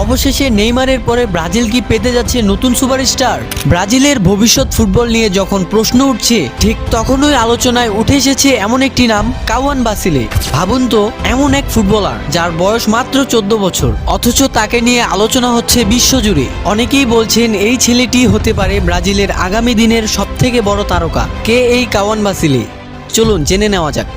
অবশেষে নেইমারের পরে ব্রাজিল কি পেতে যাচ্ছে নতুন সুপারস্টার? ব্রাজিলের ভবিষ্যৎ ফুটবল নিয়ে যখন প্রশ্ন উঠছে, ঠিক তখনই আলোচনায় উঠে এসেছে এমন একটি নাম, কাওয়ান বাসিলে। ভাবুন তো, এমন এক ফুটবলার যার বয়স মাত্র 14 বছর, অথচ তাকে নিয়ে আলোচনা হচ্ছে বিশ্বজুড়ে। অনেকেই বলছেন এই ছেলেটি হতে পারে ব্রাজিলের আগামী দিনের সবথেকে বড় তারকা। কে এই কাওয়ান বাসিলে? চলুন জেনে নেওয়া যাক।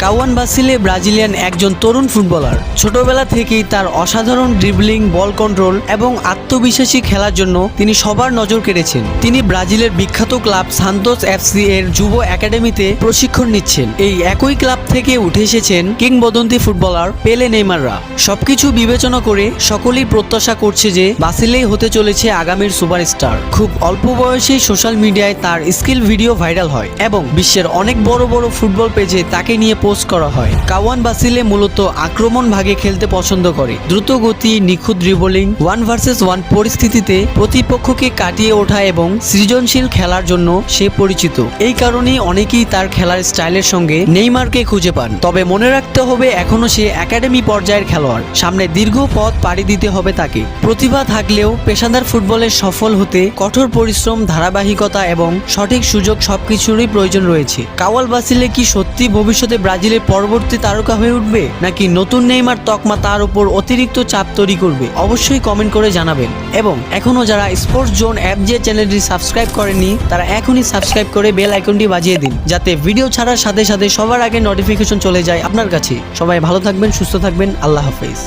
কাওয়ান বাসিলে ব্রাজিলিয়ান একজন তরুণ ফুটবলার। ছোটবেলা থেকেই তার অসাধারণ ড্রিবলিং, বল কন্ট্রোল এবং আত্মবিশ্বাসী খেলার জন্য তিনি সবার নজর কেড়েছেন। তিনি ব্রাজিলের বিখ্যাত ক্লাব সান্তোস এফসি এর যুব একাডেমিতে প্রশিক্ষণ নিচ্ছেন। এই একই ক্লাব থেকে উঠে এসেছেন কিংবদন্তি ফুটবলার পেলে, নেইমাররা। সবকিছু বিবেচনা করে সকলেই প্রত্যাশা করছে যে বাসিলেই হতে চলেছে আগামীর সুপারস্টার। খুব অল্প বয়সেই সোশ্যাল মিডিয়ায় তার স্কিল ভিডিও ভাইরাল হয় এবং বিশ্বের অনেক বড় বড় ফুটবল পেজে তাকে নিয়ে পোস্ট করা হয়। কাওয়ান বাসিলে মূলত আক্রমণ ভাগে খেলতে পছন্দ করে। দ্রুত গতি, নিখুঁত ড্রিবলিং, 1 ভার্সেস 1 পরিস্থিতিতে প্রতিপক্ষকে কাটিয়ে ওঠা এবং সৃজনশীল খেলার জন্য সে পরিচিত। এই কারণেই অনেকেই তার খেলার স্টাইলের সঙ্গে নেইমারকে খুঁজে পান। তবে মনে রাখতে হবে, এখনো সে একাডেমি পর্যায়ের খেলোয়াড়। সামনে দীর্ঘ পথ পাড়ি দিতে হবে তাকে। প্রতিভা থাকলেও পেশাদার ফুটবলে সফল হতে কঠোর পরিশ্রম, ধারাবাহিকতা এবং সঠিক সুযোগ সবকিছুরই প্রয়োজন রয়েছে। কাওয়ান বাসিলে কি সত্যি ভবিষ্যতে ব্রাজিলের পরবর্তী তারকা হয়ে উঠবে, নাকি নতুন নেইমার তকমা তার উপর অতিরিক্ত চাপ তৈরি করবে? অবশ্যই কমেন্ট করে জানাবেন। এবং এখনো যারা স্পোর্টস জোন অ্যাপ যে চ্যানেলটি সাবস্ক্রাইব করেনি, তারা এখনই সাবস্ক্রাইব করে বেল আইকনটি বাজিয়ে দিন, যাতে ভিডিও ছাড়ার সাথে সাথে সবার আগে নোটিফিকেশন চলে যায় আপনার কাছে। সবাই ভালো থাকবেন, সুস্থ থাকবেন। আল্লাহ হাফেজ।